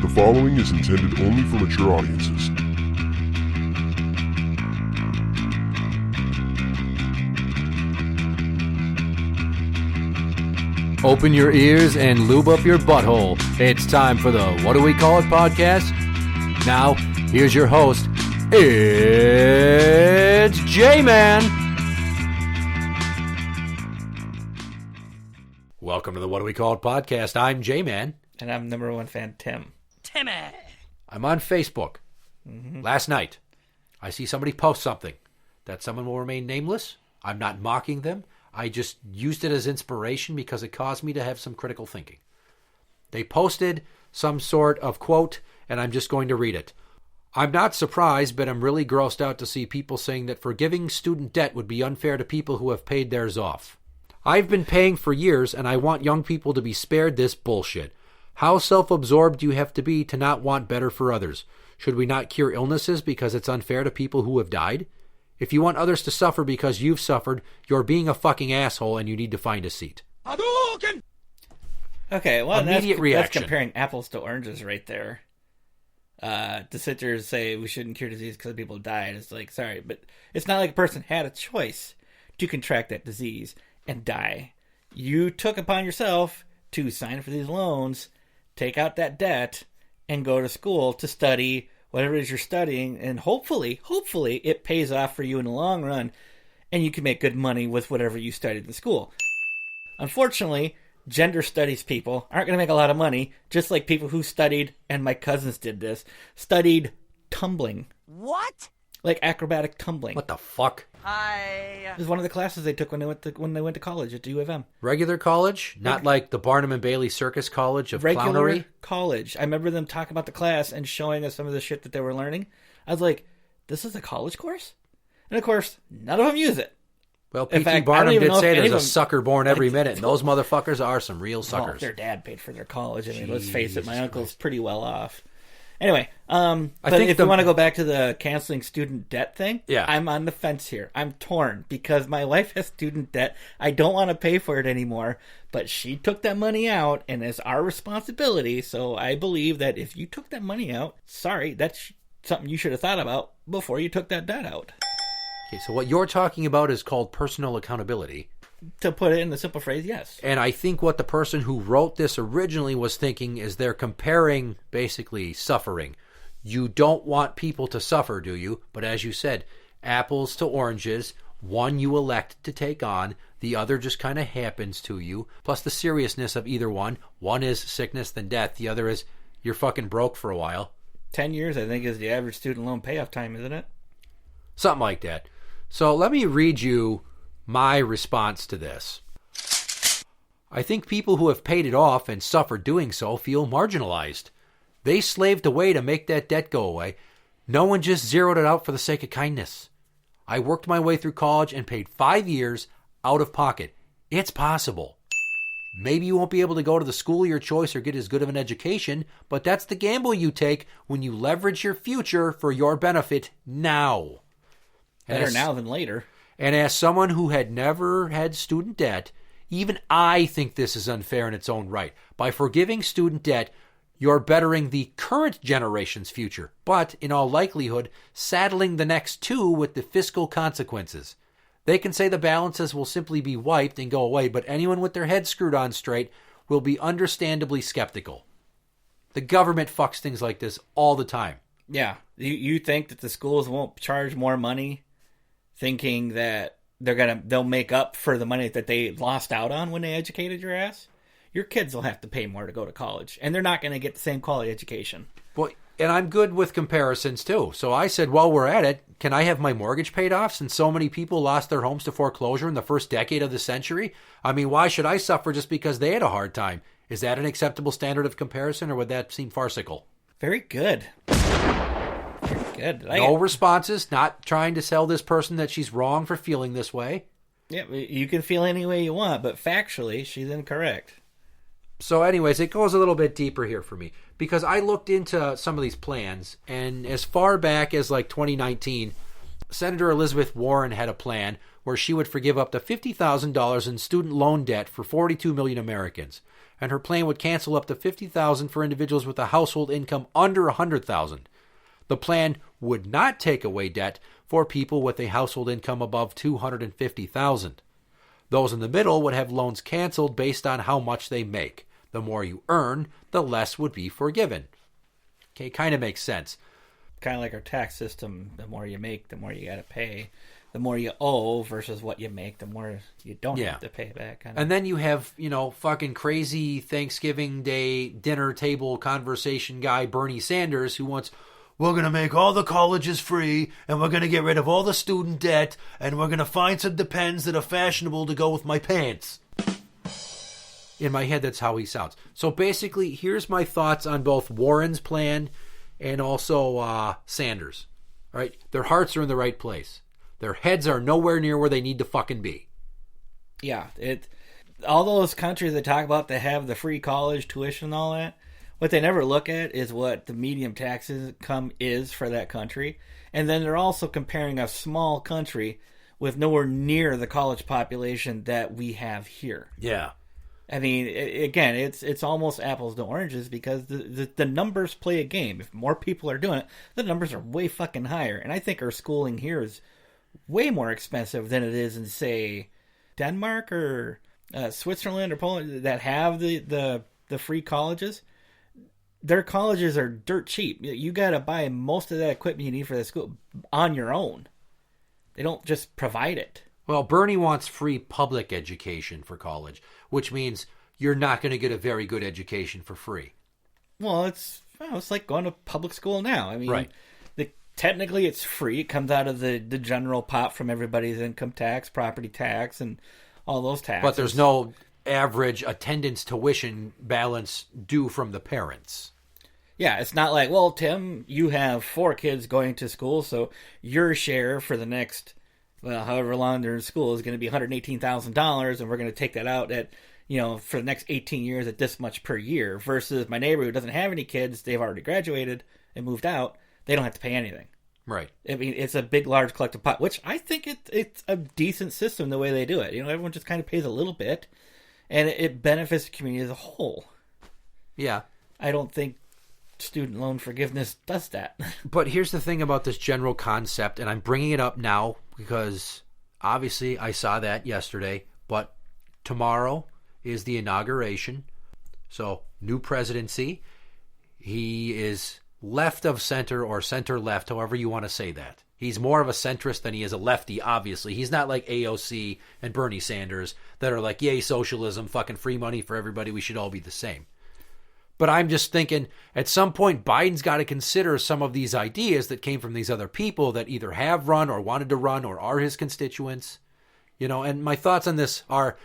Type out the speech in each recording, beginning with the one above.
The following is intended only for mature audiences. Open your ears and lube up your butthole. It's time for the What Do We Call It podcast. Now, here's your host. It's Jmann. Welcome to the What Do We Call It podcast. I'm Jmann. And I'm number one fan, Tim. Timmy! I'm on Facebook. Last night, I see somebody post something that someone will remain nameless. I'm not mocking them. I just used it as inspiration because it caused me to have some critical thinking. They posted some sort of quote, and I'm just going to read it. I'm not surprised, but I'm really grossed out to see people saying that forgiving student debt would be unfair to people who have paid theirs off. I've been paying for years, and I want young people to be spared this bullshit. How self-absorbed do you have to be to not want better for others? Should we not cure illnesses because it's unfair to people who have died? If you want others to suffer because you've suffered, you're being a fucking asshole and you need to find a seat. Okay, well, Immediate reaction. That's comparing apples to oranges right there. To sit there and say we shouldn't cure disease because people died. It's like, sorry, but it's not like a person had a choice to contract that disease and die. You took upon yourself to sign for these loans, take out that debt, and go to school to study whatever it is you're studying, and hopefully it pays off for you in the long run, and you can make good money with whatever you studied in school. Unfortunately, gender studies people aren't going to make a lot of money, just like people who studied, and my cousins did this, studied tumbling. What? Like acrobatic tumbling. What the fuck? Hi. It was one of the classes they took when they went to college at U of M. Regular college? Not like the Barnum and Bailey Circus College of Regular clownery? college. I remember them talking about the class and showing us some of the shit that they were learning. I was like, this is a college course? And of course, none of them use it. Well, In P.T. fact, I don't Barnum even did know say if any there's of a them- sucker born every minute, and those motherfuckers are some real Well, suckers. their dad paid for their college. I mean, let's face it, my Jesus uncle's Christ. pretty well off. Anyway, but think if you want to go back to the canceling student debt thing, Yeah. I'm on the fence here. I'm torn because my wife has student debt. I don't want to pay for it anymore, but she took that money out, and it's our responsibility. So I believe that if you took that money out, sorry, that's something you should have thought about before you took that debt out. Okay, so what you're talking about is called personal accountability. To put it in the simple phrase, yes. And I think what the person who wrote this originally was thinking is they're comparing basically suffering. You don't want people to suffer, do you? But as you said, apples to oranges, one you elect to take on, the other just kind of happens to you. Plus the seriousness of either one. One is sickness then death. The other is you're fucking broke for a while. 10 years, I think, is the average student loan payoff time, isn't it? Something like that. So let me read you my response to this. I think people who have paid it off and suffered doing so feel marginalized. They slaved away to make that debt go away. No one just zeroed it out for the sake of kindness. I worked my way through college and paid 5 years out of pocket. It's possible. Maybe you won't be able to go to the school of your choice or get as good of an education, but that's the gamble you take when you leverage your future for your benefit now. Better now than later. And as someone who had never had student debt, even I think this is unfair in its own right. By forgiving student debt, you're bettering the current generation's future, but in all likelihood, saddling the next two with the fiscal consequences. They can say the balances will simply be wiped and go away, but anyone with their head screwed on straight will be understandably skeptical. The government fucks things like this all the time. Yeah. You think that the schools won't charge more money, thinking that they'll make up for the money that they lost out on when they educated your ass? Your kids will have to pay more to go to college, and they're not going to get the same quality education. Well, and I'm good with comparisons too. So I said, while we're at it, can I have my mortgage paid off since so many people lost their homes to foreclosure in the first decade of the century? I mean, why should I suffer just because they had a hard time? Is that an acceptable standard of comparison, or would that seem farcical? Very good. Very good. No responses, not trying to sell this person that she's wrong for feeling this way. Yeah, you can feel any way you want, but factually, she's incorrect. So anyways, it goes a little bit deeper here for me because I looked into some of these plans, and as far back as like 2019, Senator Elizabeth Warren had a plan where she would forgive up to $50,000 in student loan debt for 42 million Americans. and her plan would cancel up to $50,000 for individuals with a household income under $100,000. The plan would not take away debt for people with a household income above $250,000. Those in the middle would have loans canceled based on how much they make. The more you earn, the less would be forgiven. Okay, kind of makes sense. Kind of like our tax system. The more you make, the more you got to pay. The more you owe versus what you make, the more you don't have to pay back. And then you have, fucking crazy Thanksgiving Day dinner table conversation guy Bernie Sanders who wants, we're going to make all the colleges free, and we're going to get rid of all the student debt, and we're going to find some Depends that are fashionable to go with my pants. In my head, that's how he sounds. So basically, here's my thoughts on both Warren's plan and also Sanders. All right? Their hearts are in the right place. Their heads are nowhere near where they need to fucking be. Yeah. All those countries they talk about that have the free college tuition and all that, what they never look at is what the median tax income is for that country. And then they're also comparing a small country with nowhere near the college population that we have here. Yeah. I mean, again, it's almost apples to oranges because the numbers play a game. If more people are doing it, the numbers are way fucking higher. And I think our schooling here is way more expensive than it is in, say, Denmark or Switzerland or Poland that have the free colleges. Their colleges are dirt cheap. You got to buy most of that equipment you need for the school on your own. They don't just provide it. Well, Bernie wants free public education for college, which means you're not going to get a very good education for free. Well, it's like going to public school now. I mean, right. Technically it's free. It comes out of the general pot from everybody's income tax, property tax, and all those taxes. But there's no average attendance tuition balance due from the parents. Yeah, it's not like, well, Tim, you have 4 kids going to school, so your share for the next, however long they're in school is going to be $118,000, and we're going to take that out at, for the next 18 years at this much per year, versus my neighbor who doesn't have any kids, they've already graduated and moved out, they don't have to pay anything. Right. I mean, it's a big, large collective pot, which I think it's a decent system the way they do it. Everyone just kind of pays a little bit, and it benefits the community as a whole. Yeah. I don't think student loan forgiveness does that. But here's the thing about this general concept, and I'm bringing it up now because obviously I saw that yesterday, but tomorrow is the inauguration. So, new presidency. He is left of center or center left, however you want to say that. He's more of a centrist than he is a lefty, obviously. He's not like AOC and Bernie Sanders that are like, yay, socialism, fucking free money for everybody, we should all be the same. But I'm just thinking, at some point, Biden's got to consider some of these ideas that came from these other people that either have run or wanted to run or are his constituents. And my thoughts on this are,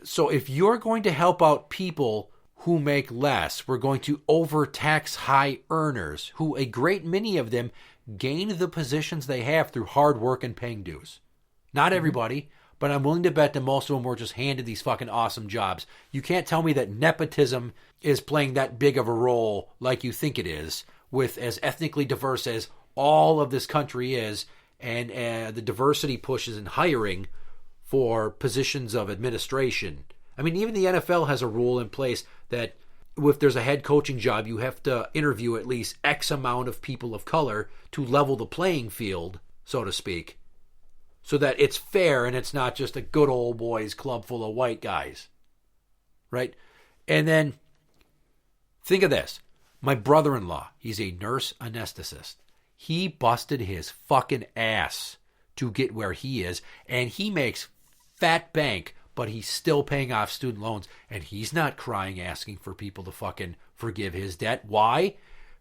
so if you're going to help out people who make less, we're going to overtax high earners, who a great many of them gain the positions they have through hard work and paying dues. Not everybody, but I'm willing to bet that most of them were just handed these fucking awesome jobs. You can't tell me that nepotism is playing that big of a role like you think it is, with as ethnically diverse as all of this country is, and the diversity pushes in hiring for positions of administration. I mean, even the NFL has a rule in place that if there's a head coaching job, you have to interview at least X amount of people of color to level the playing field, so to speak, so that it's fair and it's not just a good old boys club full of white guys, right? And then think of this. My brother-in-law, he's a nurse anesthetist. He busted his fucking ass to get where he is, and he makes fat bank, but he's still paying off student loans, and he's not crying asking for people to fucking forgive his debt. Why?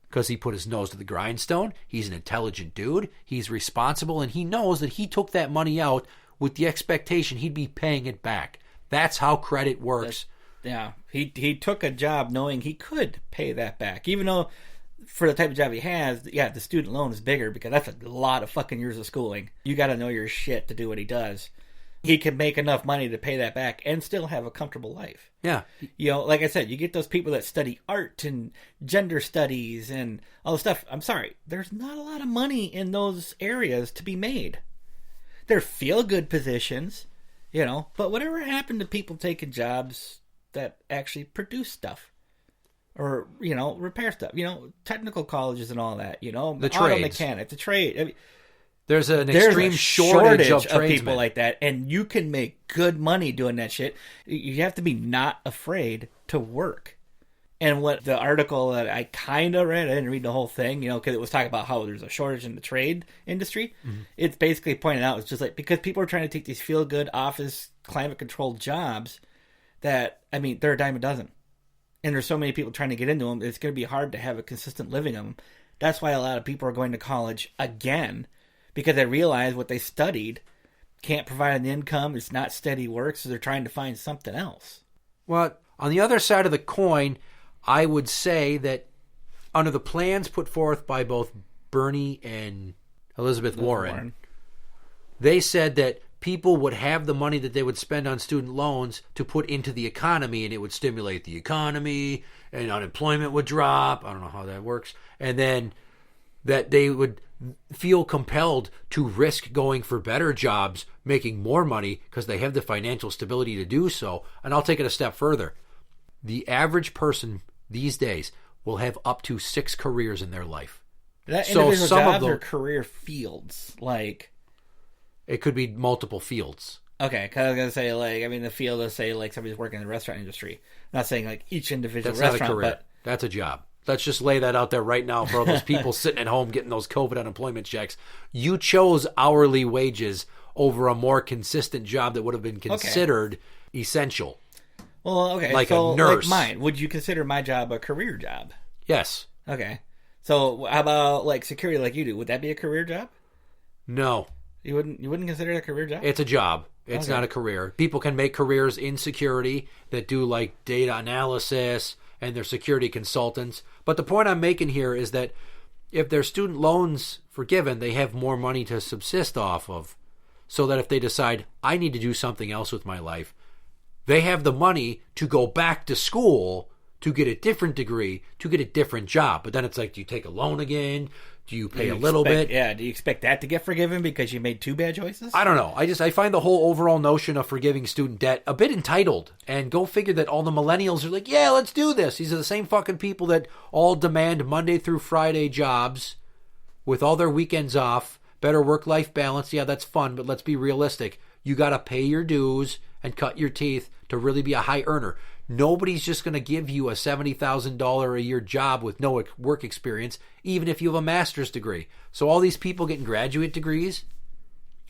Because he put his nose to the grindstone. He's an intelligent dude. He's responsible, and he knows that he took that money out with the expectation he'd be paying it back. That's how credit works. Yeah, he took a job knowing he could pay that back, even though for the type of job he has, yeah, the student loan is bigger because that's a lot of fucking years of schooling. You got to know your shit to do what he does. He can make enough money to pay that back and still have a comfortable life. Yeah. Like I said, you get those people that study art and gender studies and all the stuff. I'm sorry, there's not a lot of money in those areas to be made. They're feel-good positions, but whatever happened to people taking jobs that actually produce stuff. Or, repair stuff. Technical colleges and all that, The auto trades. mechanic, the trade. I mean, There's an there's extreme a shortage of people tradesmen. like that, and you can make good money doing that shit. You have to be not afraid to work. And what the article that I kind of read, I didn't read the whole thing, because it was talking about how there's a shortage in the trade industry. Mm-hmm. It's basically pointing out, it's just like, because people are trying to take these feel-good office, climate-controlled jobs that, they're a dime a dozen. And there's so many people trying to get into them, it's going to be hard to have a consistent living of them. That's why a lot of people are going to college again, because they realize what they studied can't provide an income, it's not steady work, so they're trying to find something else. Well, on the other side of the coin, I would say that under the plans put forth by both Bernie and Elizabeth Warren, they said that people would have the money that they would spend on student loans to put into the economy, and it would stimulate the economy, and unemployment would drop. I don't know how that works. And then that they would feel compelled to risk going for better jobs, making more money because they have the financial stability to do so. And I'll take it a step further. The average person these days will have up to 6 careers in their life. That so individual some jobs of them, or career fields, like... It could be multiple fields. Okay, because I was going to say, the field is, say, somebody's working in the restaurant industry. I'm not saying, each individual That's restaurant, not a career. but... That's a job. Let's just lay that out there right now for all those people sitting at home getting those COVID unemployment checks. You chose hourly wages over a more consistent job that would have been considered essential. Well, okay, like so a nurse. Like mine, would you consider my job a career job? Yes. Okay. So how about security like you do? Would that be a career job? No. You wouldn't consider it a career job? It's a job. It's not a career. People can make careers in security that do data analysis, and they're security consultants. But the point I'm making here is that if their student loans forgiven, they have more money to subsist off of, so that if they decide, I need to do something else with my life, they have the money to go back to school to get a different degree, to get a different job. But then it's do you take a loan again? Do you pay a little bit? Yeah, do you expect that to get forgiven because you made 2 bad choices? I don't know. I find the whole overall notion of forgiving student debt a bit entitled. And go figure that all the millennials are yeah, let's do this. These are the same fucking people that all demand Monday through Friday jobs with all their weekends off, better work-life balance. Yeah, that's fun, but let's be realistic. You got to pay your dues and cut your teeth to really be a high earner. Nobody's just going to give you a $70,000 a year job with no work experience, even if you have a master's degree. So all these people getting graduate degrees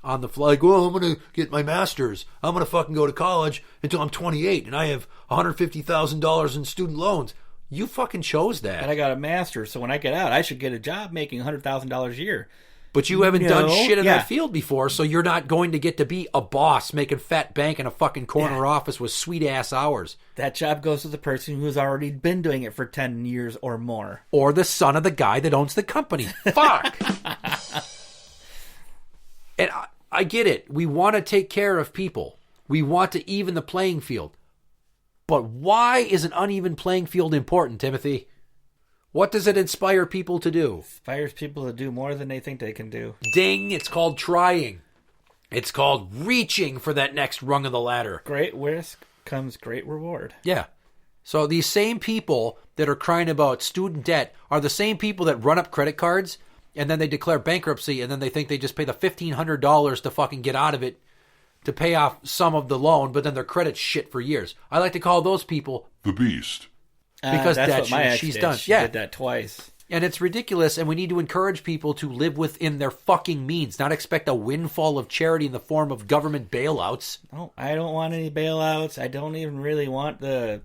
on the fly, I'm going to get my master's. I'm going to fucking go to college until I'm 28 and I have $150,000 in student loans. You fucking chose that. And I got a master's, so when I get out, I should get a job making $100,000 a year. But you haven't done shit in that field before, so you're not going to get to be a boss making fat bank in a fucking corner office with sweet-ass hours. That job goes to the person who's already been doing it for 10 years or more. Or the son of the guy that owns the company. Fuck! And I get it. We want to take care of people. We want to even the playing field. But why is an uneven playing field important, Timothy? What does it inspire people to do? Inspires people to do more than they think they can do. Ding, it's called trying. It's called reaching for that next rung of the ladder. Great risk comes great reward. Yeah. So these same people that are crying about student debt are the same people that run up credit cards and then they declare bankruptcy and then they think they just pay the $1,500 to fucking get out of it to pay off some of the loan, but then their credit's shit for years. I like to call those people the beast. Because that's what my ex she's did. done. She did that twice. And it's ridiculous, and we need to encourage people to live within their fucking means, not expect a windfall of charity in the form of government bailouts. No, I don't want any bailouts. I don't even really want the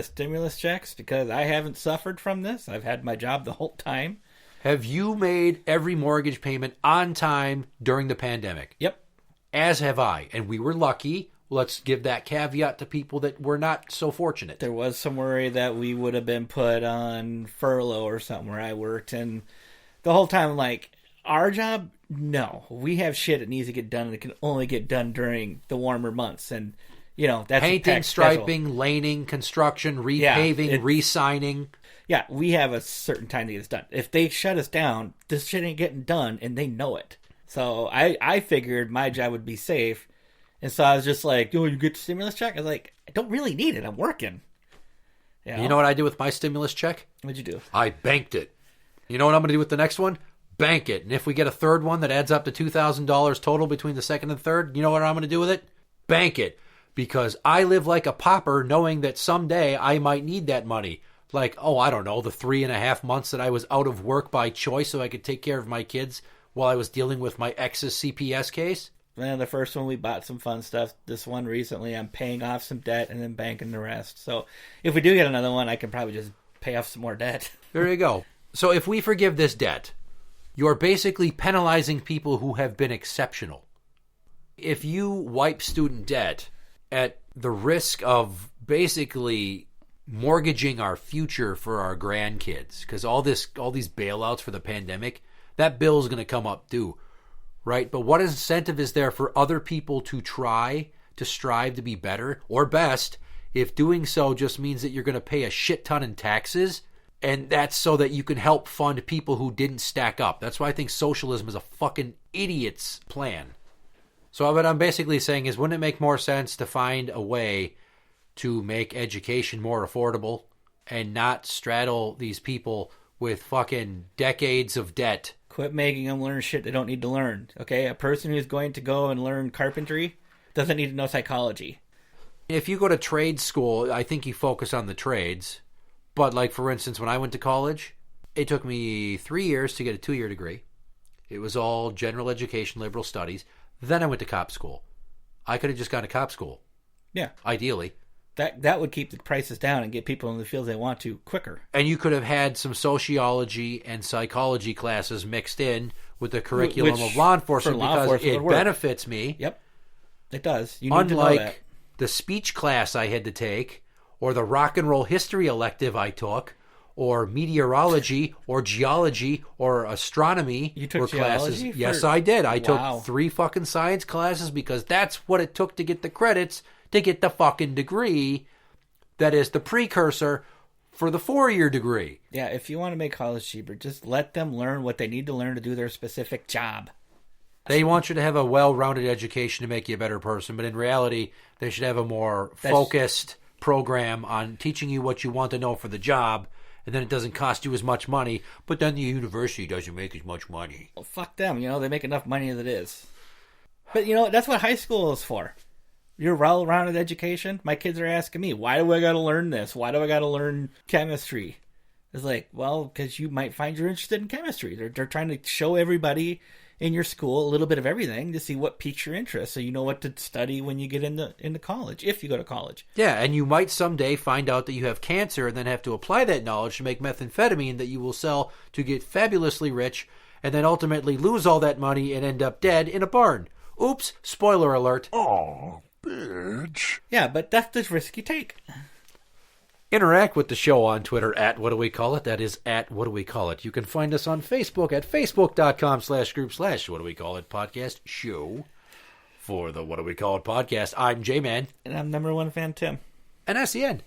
stimulus checks because I haven't suffered from this. I've had my job the whole time. Have you made every mortgage payment on time during the pandemic? Yep. As have I, and we were lucky. Let's give that caveat to people that were not so fortunate. There was some worry that we would have been put on furlough or something where I worked. And the whole time, our job, no. We have shit that needs to get done and it can only get done during the warmer months. And, that's painting, striping, laning, construction, repaving, re-signing. Yeah, we have a certain time to get this done. If they shut us down, this shit ain't getting done and they know it. So I figured my job would be safe And so I was just like, "Oh, you get the stimulus check?" I was like, "I don't really need it. I'm working." You know what I did with my stimulus check? What'd you do? I banked it. You know what I'm going to do with the next one? Bank it. And if we get a third one that adds up to $2,000 total between the second and third, you know what I'm going to do with it? Bank it. Because I live like a pauper knowing that someday I might need that money. Like, I don't know, the 3.5 months that I was out of work by choice so I could take care of my kids while I was dealing with my ex's CPS case. Man, the first one we bought some fun stuff. This one recently, I'm paying off some debt and then banking the rest. So if we do get another one, I can probably just pay off some more debt. There you go. So if we forgive this debt, you're basically penalizing people who have been exceptional. If you wipe student debt at the risk of basically mortgaging our future for our grandkids, because all these bailouts for the pandemic, that bill is going to come up due, right? But what incentive is there for other people to try to strive to be better or best if doing so just means that you're going to pay a shit ton in taxes? And that's so that you can help fund people who didn't stack up. That's why I think socialism is a fucking idiot's plan. So what I'm basically saying is, wouldn't it make more sense to find a way to make education more affordable and not straddle these people with fucking decades of debt? Quit making them learn shit they don't need to learn, okay? A person who's going to go and learn carpentry doesn't need to know psychology. If you go to trade school, I think you focus on the trades. But, like, for instance, when I went to college, it took me 3 years to get a 2-year degree. It was all general education, liberal studies. Then I went to cop school. I could have just gone to cop school. Yeah. Ideally. That would keep the prices down and get people in the fields they want to quicker. And you could have had some sociology and psychology classes mixed in with the curriculum of law enforcement because it benefits me. Yep. It does. You need to know that. Unlike the speech class I had to take, or the rock and roll history elective I took, or meteorology, or geology, or astronomy. You took classes. geology? Yes, I did. I took 3 fucking science classes because that's what it took to get the credits to get the fucking degree that is the precursor for the 4-year degree. Yeah, if you want to make college cheaper, just let them learn what they need to learn to do their specific job. They want you to have a well-rounded education to make you a better person, but in reality, they should have a more focused program on teaching you what you want to know for the job, and then it doesn't cost you as much money, but then the university doesn't make as much money. Well, fuck them. They make enough money as it is. But, that's what high school is for. Your well-rounded education. My kids are asking me, why do I got to learn this? Why do I got to learn chemistry? It's like, well, because you might find you're interested in chemistry. They're trying to show everybody in your school a little bit of everything to see what piques your interest, so you know what to study when you get into college, if you go to college. Yeah, and you might someday find out that you have cancer and then have to apply that knowledge to make methamphetamine that you will sell to get fabulously rich and then ultimately lose all that money and end up dead in a barn. Oops, spoiler alert. Aw, bitch. Yeah, but that's the risk you take. Interact with the show on Twitter at What Do We Call It? That is at What Do We Call It? You can find us on Facebook at facebook.com/group/What Do We Call It podcast show. For the What Do We Call It podcast, I'm Jmann. And I'm number 1 fan Tim. And that's the end.